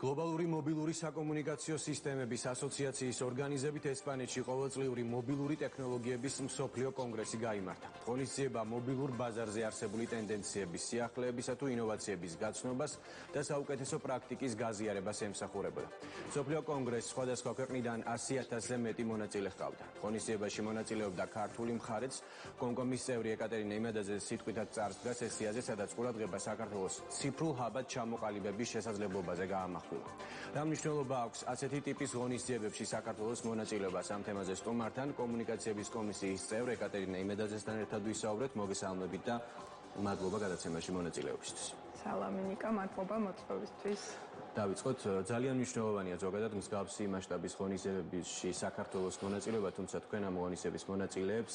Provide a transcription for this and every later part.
Globალური მობილური საკომუნიკაციო სისტემების ასოციაციის ორგანიზებით ესპანეთში ყოველწლიური მობილური ტექნოლოგიების მსოფლიო კონგრესი გაიმართა. ღონისძიება მობილურ ბაზარზე არსებული ტენდენციების, სიახლეებისა თუ ინოვაციების გაცნობას და საუკეთესო პრაქტიკის გაზიარებას ემსახურებოდა. მსოფლიო კონგრესს სხვადასხვა ქვეყნიდან 100,000-ზე მეტი მონაწილე ჰყავდა. ღონისძიებაში მონაწილეობდა ქართული მხარეც, კონკომის წევრი ეკატერინე იმედაძე სიტყვითაც წარსდგა სესიაზე, სადაც ყურადღება საქართველოს ციფრულ ჰაბად ჩამოყალიბების შესაძლებლობაზე გაამახვილა. რა მნიშვნელობა აქვს ასეთი ტიპის ღონისძიებებში საქართველოს მონაწილეობას? ამ თემაზე სტუმართან კომუნიკაციების კომისიის წევრ ეკატერინე იმედაძესთან ერთად ვისაუბრეთ. მოგესალმებით და მადლობა გადაცემაში მონაწილეობისთვის. სალამი ნიკა, მადლობა მოწვევისთვის. დავიწყოთ, ძალიან მნიშვნელოვანია ზოგადად მსგავსი მასშტაბის ღონისძიებებში საქართველოს მონაწილეობა, თუმცა თქვენ ამ ღონისძიების მონაწილეებს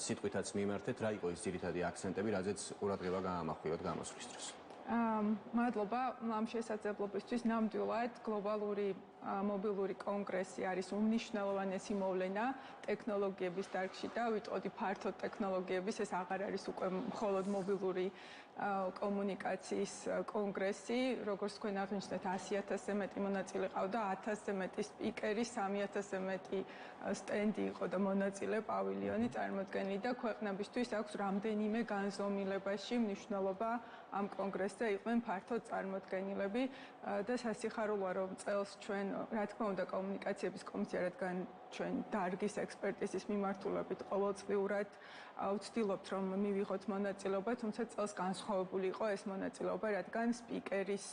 სიტყვითაც მიმართეთ, რა იყო ის ძირითადი აქცენტები, რაზეც ყურადღება გაამახვილოთ გამოსვლის დროს? მადლობა ამ შესაძლებლობისთვის. ნამდვილად გლობალური მობილური კონგრესი არის უმნიშვნელოვანესი მოვლენა ტექნოლოგიების დარგში და ვიტყოდი ფართოდ ტექნოლოგიების, ეს აღარ არის უკვე მხოლოდ მობილური კომუნიკაციის კონგრესი. როგორც თქვენ აღნიშნეთ, 100,000-ზე მეტი მონაწილე ყავდა, 1000-ზე მეტი სპიკერი, 3,000-ზე მეტი სტენდი იყო და მონაწილე პავილიონი წარმოდგენილი და ქვეყნებისთვის აქვს რამდენიმე განზომილებაში მნიშვნელობა ამ კონგრესზე იყვნენ ფართოდ წარმოდგენილები და სასიხარულოა რომ წელს ჩვენ რა თქმა უნდა კომუნიკაციების კომისია, რადგან ჩვენ დარგის ექსპერტიზის მიმართულებით ყოველწლიურად ვცდილობთ რომ მივიღოთ მონაწილეობა, თუმცა წელს განსხვავებული იყო ეს მონაწილეობა, რადგან სპიკერის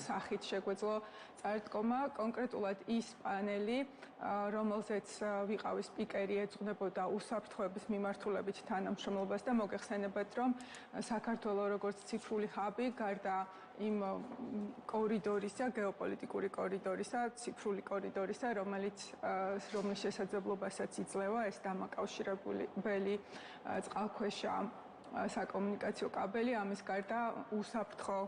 სახით შეგვეძლო წარდგომა. კონკრეტულად ის პანელი, რომელზეც ვიყავი სპიკერი, ეძღვნებოდა უსაფრთხოების მიმართულებით თანამშრომლობას და მოგეხსენებათ, რომ საქართველოს როგორც ციფრული ჰაბი, გარდა იმ კორიდორისა, გეოპოლიტიკური კორიდორისა, ციფრული კორიდორისა, რომლის შესაძლებლობასაც იძლევა ეს დამაკავშირებელი წყალქვეშა საკომუნიკაციო კაბელი, ამის გარდა უსაფრთხო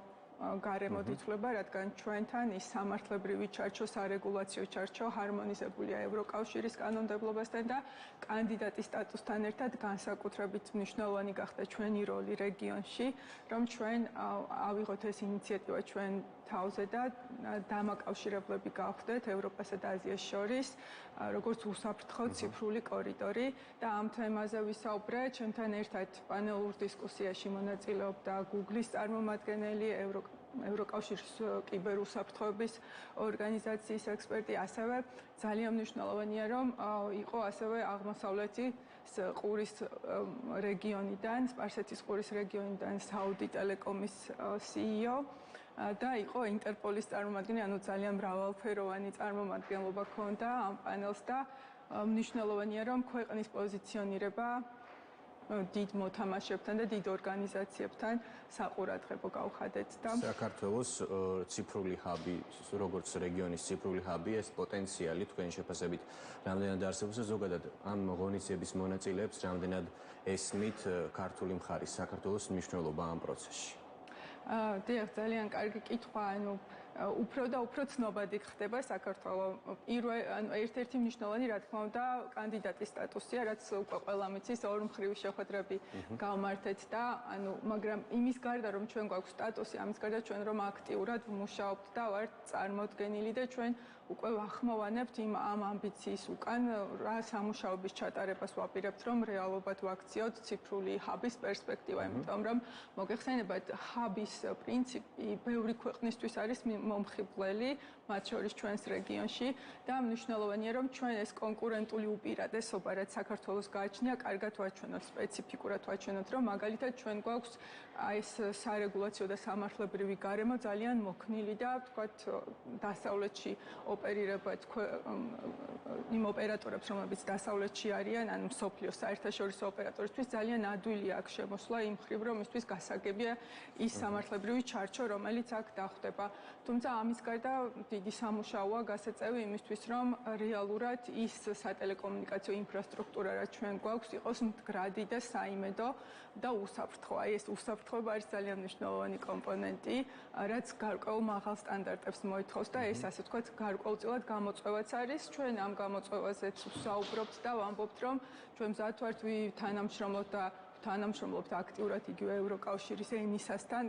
გარემოდ ითვლება, რადგან ჩვენთან ის სამართლებრივი ჩარჩო, სარეგულაციო ჩარჩო ჰარმონიზებულია ევროკავშირის კანონმდებლობასთან და კანდიდატის სტატუსთან ერთად განსაკუთრებით მნიშვნელოვანი გახდა ჩვენი როლი რეგიონში, რომ ჩვენ ავიღოთ ეს ინიციატივა ჩვენ თავზე და დამაკავშირებლები გავხდეთ ევროპასა და აზიას შორის, როგორც უსაფრთხო ციფრული კორიდორი და ამ თემაზე ვისაუბრე. ჩემთან ერთად პანელურ დისკუსიაში მონაწილეობდა Google-ის წარმომადგენელი, ევროკავშირის კიბერუსაფრთხოების ორგანიზაციის ექსპერტი, ასევე ძალიან მნიშვნელოვანია, რომ იყო ასევე აღმოსავლეთის ყურის რეგიონიდან, სპარსეთის ყურის რეგიონიდან საუდი ტელეკომის CEO და იყო ინტერპოლის წარმომადგენელი, ანუ ძალიან მრავალფეროვანი წარმომადგენლობა ჰქონდა ამ პანელს და მნიშვნელოვანია, რომ ქვეყნის პოზიციონირება დიდ მოთამაშეებთან და დიდ ორგანიზაციებთან საყურადღებო გავხადეთ და საქართველოს ციფრული ჰაბი, როგორც რეგიონის ციფრული ჰაბი, ეს პოტენციალი თქვენი შეფასებით რამდენად არსებობს და ზოგადად ამ ღონისძიების მონაწილეებს რამდენად ესმით ქართული მხარის საქართველოს მნიშვნელობა ამ პროცესში? დიახ, ძალიან კარგი კითხვა, ანუ უფრო და უფრო ცნობადი ხდება საქართველოს. ერთ-ერთი მნიშვნელოვანი, რა თქმა უნდა, კანდიდატის სტატუსია, რაც უკვე ყველა მიცის, ორმხრივი შეხვედრები გავმართეთ და მაგრამ იმის გარდა, რომ ჩვენ გვაქვს სტატუსი, ამის გარდა ჩვენ რომ აქტიურად ვმუშაობთ და ვართ წარმოდგენილი და ჩვენ უკვე ვახმოვანებთ ამ ამბიციის უკან, რა სამუშაოების ჩატარებას ვაპირებთ, რომ რეალობად ვაქციოთ ციფრული ჰაბის პერსპექტივა, იმიტომ რომ მოგეხსენებათ, ჰაბის პრინციპი ბევრი ქვეყნისთვის არის მომხიბვლელი, მათ შორის ჩვენს რეგიონში და მნიშვნელოვანია, რომ ჩვენ ეს კონკურენტული უპირატესობა, რაც საქართველოს გააჩნია, კარგად ვაჩვენოთ, სპეციფიკურად ვაჩვენოთ, რომ მაგალითად ჩვენ გვაქვს ეს სარეგულაციო და სამართლებრივი გარემო ძალიან მოქნილი და ვთქვათ, დასავლეთში ოპერირებად იმ ოპერატორებს, რომლებიც დასავლეთში არიან, ანუ მსოფლიოს საერთაშორისო ოპერატორისთვის ძალიან ადვილია აქ შემოსვლა იმ მხრივ, რომ მისთვის გასაგებია ის სამართლებრივი ჩარჩო, რომელიც აქ დახვდება. თუმცა ამის გარდა დიდი სამუშაოა გასაწევი იმისთვის, რომ რეალურად ის სატელეკომუნიკაციო ინფრასტრუქტურა, რაც ჩვენ გვაქვს, იყოს მდგრადი და საიმედო და უსაფრთხო. აი ეს უსაფრთხოება არის ძალიან მნიშვნელოვანი კომპონენტი, რაც გარკვეულ მაღალ სტანდარტებს მოითხოვს და ეს ასე ვთქვათ, გარკვეულწილად გამოწვევაც არის. ჩვენ ამ გამოწვევაზეც ვსაუბრობთ და ვამბობთ, რომ ჩვენ მზად ვართ თანამშრომლოთ და თანამშრომლობთ აქტიურად იგივე ევროკავშირის ENISA-სთან,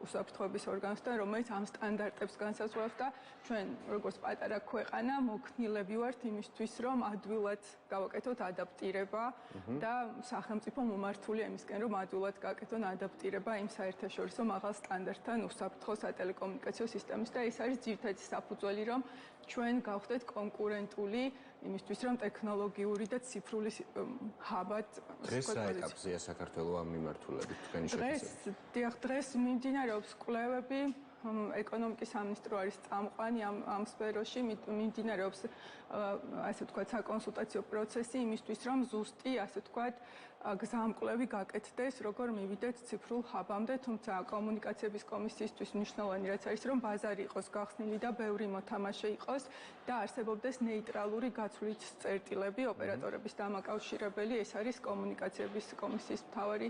უსაფრთხოების ორგანოსთან, რომელიც ამ სტანდარტებს განსაზღვრავს და ჩვენ როგორც პატარა ქვეყანა მოქნილები ვართ იმისთვის, რომ ადვილად გავაკეთოთ ადაპტირება და სახელმწიფო მომართული იმისკენ, რომ ადვილად გააკეთონ ადაპტირება იმ საერთაშორისო მაღალ სტანდარტთან უსაფრთხო სატელეკომუნიკაციო სისტემის და ეს არის ძირითადი საფუძველი, რომ ჩვენ გავხდეთ კონკურენტული იმისთვის, რომ ტექნოლოგიური და ციფრული ჰაბად დღეს რა ეტაპზეა საქართველო ამ მიმართულებით თქვენი შეფასებით? დღეს მიმდინარეობს კვლევები, ეკონომიკის სამინისტრო არის წამყვანი ამ სფეროში, მიმდინარეობს ასე ვთქვათ საკონსულტაციო პროცესი იმისთვის, რომ ზუსტი ასე ვთქვათ გზამკვლევი გაკეთდეს, როგორ მივიდეთ ციფრულ ჰაბამდე, თუმცა კომუნიკაციების კომისიისთვის მნიშვნელოვანი რაც არის, რომ ბაზარი იყოს გახსნილი და ბევრი მოთამაშე იყოს და არსებობდეს ნეიტრალური გაცვლით წერტილები, ოპერატორების დამაკავშირებელი, ეს არის კომუნიკაციების კომისიის მთავარი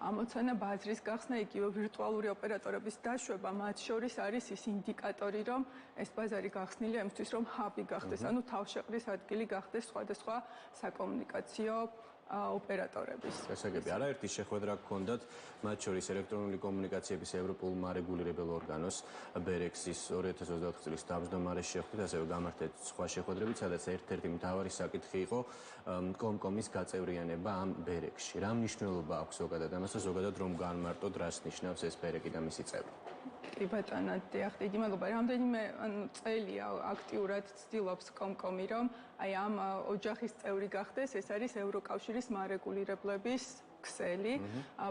ამოცანა ბაზრის გახსნა, იგივე ვირტუალური ოპერატორების დაშვება, მათ შორის არის ის ინდიკატორი, რომ ეს ბაზარი გახსნილია იმისთვის, რომ ჰაბი გახდეს, ანუ თავშეყრის ადგილი გახდეს სხვადასხვა საკომუნიკაციო ოპერატორების. გასაგები, არაერთი შეხვედრა გქონდათ, მათ შორის ელექტრონული კომუნიკაციების ევროპულ მარეგულირებელ ორგანოს BEREX-ის 2024 წლის თავმჯდომარეს შეხვდით, ასევე გამართეთ სხვა შეხვედრებიც, სადაც ერთ-ერთი მთავარი საკითხი იყო კომკომის გაწევრიანება ამ BEREX-ში. რა მნიშვნელობა აქვს ზოგადად ამას და ზოგადად რომ განმარტოთ, რას ნიშნავს ეს BEREC-ი და მისი წევრი? კი ბატონო, დიახ, დიდი მადლობა. რამდენიმე წელია აქტიურად ცდილობს კომკომი, რომ აი ამ ოჯახის წევრი გახდეს, ეს არის ევროკავშირის მარეგულირებლების ქსელი,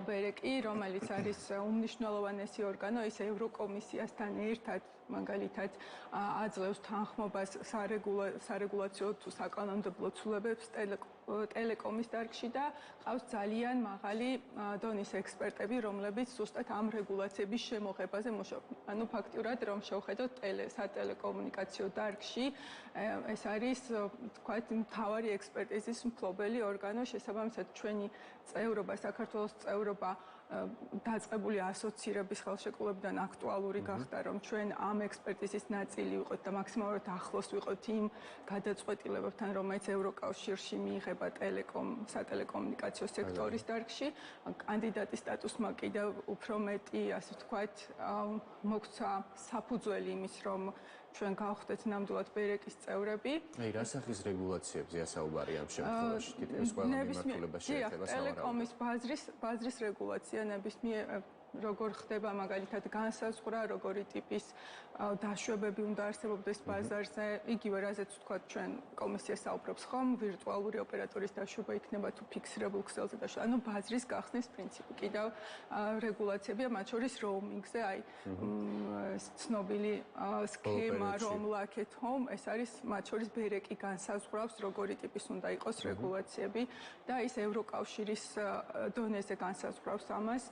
BEREC-ი, რომელიც არის უმნიშვნელოვანესი ორგანო, ის ევროკომისიასთან ერთად მაგალითად აძლევს თანხმობას სარეგულაციო თუ საკანონმდებლო ცვლილებებს ტელეკომის დარგში და ყავს ძალიან მაღალი დონის ექსპერტები, რომლებიც ზუსტად ამ რეგულაციების შემოღებაზე მუშაობენ. ანუ ფაქტიურად რომ შევხედოთ სატელეკომუნიკაციო დარგში, ეს არის თქვათ მთავარი ექსპერტიზის მფლობელი ორგანო, შესაბამისად ჩვენი წევრობა, საქართველოს წევრობა დაწყებული ასოცირების ხელშეკრულებიდან აქტუალური გახდა, რომ ჩვენ ამ ექსპერტიზის ნაწილი ვიყოთ და მაქსიმალურად ახლოს ვიყოთ იმ გადაწყვეტილებებთან, რომელიც ევროკავშირში მიიღება სატელეკომუნიკაციო სექტორის დარგში. კანდიდატის სტატუსმა კიდევ უფრო მეტი, ასე ვთქვათ, მოგცა საფუძველი იმის, რომ ჩვენ გავხდეთ ნამდვილად BEREC-ის წევრები. აი, რა სახის რეგულაციებზეა საუბარი ამ შემთხვევაში? თითქმის ყველა მიმართულება შეეხება ტელეკომის ბაზრის რეგულაცია ნებისმიერ როგორ ხდება მაგალითად განსაზღვრა, როგორი ტიპის დაშვებები უნდა არსებობდეს ბაზარზე, იგივე რაზეც ვთქვათ ჩვენ კომისია საუბრობს ხომ, ვირტუალური ოპერატორის დაშვება იქნება თუ ფიქსირებულ ქსელზე დაშვება, ანუ ბაზრის გახსნის პრინციპი. კიდევ რეგულაციებია, მათ შორის roaming-ზე, აი ცნობილი სქემა roam like at home, ეს არის მათ შორის BEREC-ი განსაზღვრავს, როგორი ტიპის უნდა იყოს რეგულაციები და ის ევროკავშირის დონეზე განსაზღვრავს ამას.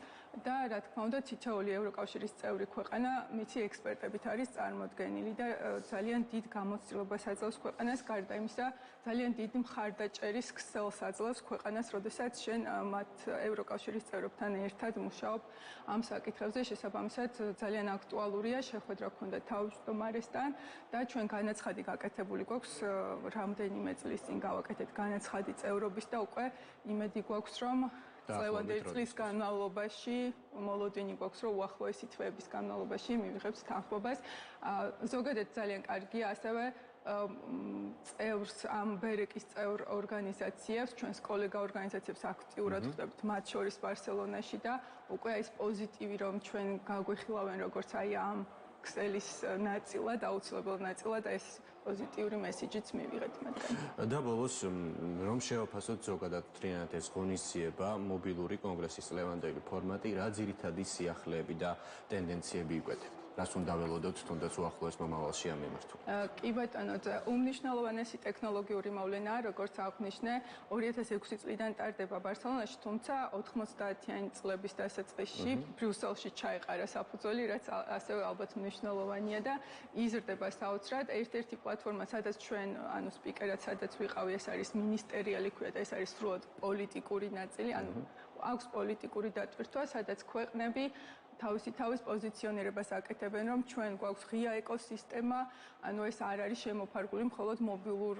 და რა თქმა უნდა თითოეული ევროკავშირის წევრი ქვეყანა მიცი ექსპერტებით არის წარმოდგენილი და ძალიან დიდ გამოცდილებას აძლევს ქვეყანას, გარდა იმისა ძალიან დიდ მხარდაჭერის ქსელს აძლევს ქვეყანას, როდესაც შენ მათ ევროკავშირის წევრებთან ერთად მუშაობ ამ საკითხებზე. შესაბამისად ძალიან აქტუალურია შეხვედრა გქონდა თავმჯდომარესთან და ჩვენ განაცხადი გაკეთებული გვაქვს რამდენიმე წლის წინ გავაკეთეთ განაცხადი წევრობის და უკვე იმედი გვაქვს რომ წლევანდელი წლის განმავლობაში მოლოდინი გვაქვს, რომ უახლოესი თვეების განმავლობაში მივიღებთ თანხმობას. ზოგადად ძალიან კარგია ასევე წევრს ამ BEREC-ის წევრ ორგანიზაციებს, ჩვენს კოლეგა ორგანიზაციებს აქტიურად ხვდებით, მათ შორის ბარსელონაში და უკვე ეს პოზიტივი, რომ ჩვენ გაგვიხილავენ როგორც აი ამ ქსელის ნაწილად, აუცილებელ ნაწილად ეს პოზიტიური მესიჯიც მივიღეთ მათგან. და ბოლოს რომ შევაფასოთ ზოგადად თრიანად ეს ღონისძიება, მობილური კონგრესის წლევანდელი ფორმატი, რა ძირითადი სიახლეები და ტენდენციები იკვეთება? რას უნდა ველოდოთ თუნდაც უახლოეს მომავალში ამ მიმართულებით? კი ბატონო, უმნიშვნელოვანესი ტექნოლოგიური მოვლენაა, როგორც აღნიშნე, 2006 წლიდან ტარდება ბარსელონაში, თუმცა 90-იანი წლების დასაწყისში ბრიუსელში ჩაეყარა საფუძველი, რაც ასევე ალბათ მნიშვნელოვანია და იზრდება საოცრად. ერთ-ერთი პლატფორმა, სადაც ჩვენ, ანუ სპიკერად, სადაც ვიყავი, ეს არის მინისტერიალი ქვია და ეს არის სრულად პოლიტიკური ნაწილი, ანუ აქვს პოლიტიკური დატვირთვა, სადაც ქვეყნები თავის პოზიციონირებას აკეთებენ, რომ ჩვენ გვაქვს ღია ეკოსისტემა, ანუ ეს არ არის შემოფარგლული მხოლოდ მობილურ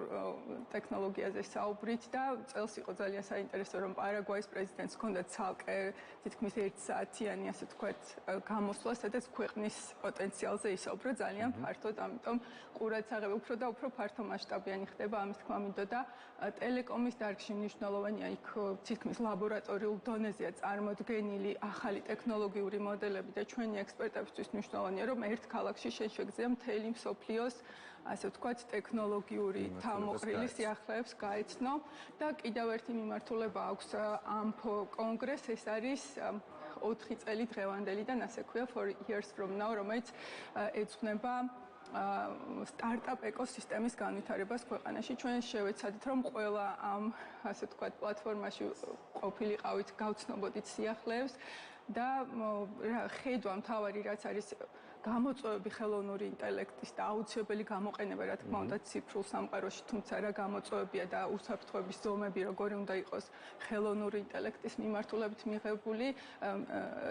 ტექნოლოგიაზე საუბრით და წელს იყო ძალიან საინტერესო, რომ პარაგვაის პრეზიდენტს ჰქონდა ცალკე თითქმის 1 საათიანი, ასე ვთქვათ, გამოსვლა, სადაც ქვეყნის პოტენციალზე ისაუბრა ძალიან ფართოდ, ამიტომ ყურადსაღები უფრო და უფრო ფართო მასშტაბიანი ხდება ამის თქმა მინდოდა. ტელეკომის დარგში მნიშვნელოვანია იქ თითქმის ლაბორატორიულ დონეზეა წარმოდგენილი ახალი ტექნოლოგიური მოდელები და ჩვენი ექსპერტებისთვის მნიშვნელოვანია, რომ ერთ ქალაქში შეგვიძლია მთელი მსოფლიოს ასე ვთქვათ, ტექნოლოგიური თავმოყრილი სიახლეებს გაეცნო და კიდევ ერთი მიმართულება აქვს ამ კონგრესს, ეს არის 4 წელი დღევანდელიდან, ასე ქვია, 4 years from now, რომელიც ეძღვნება სტარტაპ ეკოსისტემის განვითარებას ქვეყანაში. ჩვენ შევეცადეთ, რომ ყველა ამ, ასე ვთქვათ, პლატფორმაში ყოფილიყავით, გავცნობოდით სიახლეებს და ხედვა მთავარი რაც არის გამოწვევები ხელოვნური ინტელექტის და აუცილებელი გამოყენება, რა თქმა უნდა, ციფრულ სამყაროში, თუმცა რა გამოწვევებია და უსაფრთხოების ზომები როგორი უნდა იყოს ხელოვნური ინტელექტის მიმართულებით მიღებული,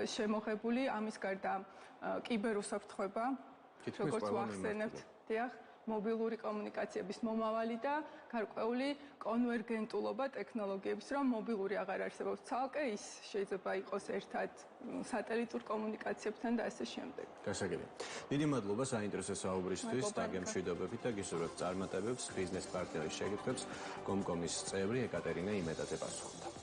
შემოღებული, ამის გარდა კიბერუსაფრთხოება, როგორც ვახსენებთ, დიახ, მობილური კომუნიკაციების მომავალი და გარკვეული კონვერგენტულობა ტექნოლოგიების, რომ მობილური აღარ არსებობს ცალკე, ის შეიძლება იყოს ერთად სატელიტურ კომუნიკაციებთან და ასე შემდეგ. გასაგები. დიდი მადლობა საინტერესო საუბრისთვის და გემშვიდობებით და გისურვებთ წარმატებებს ბიზნეს პარტნიორის შეკითხვებს კომკომის წევრი ეკატერინა იმედაძე პასუხობდა.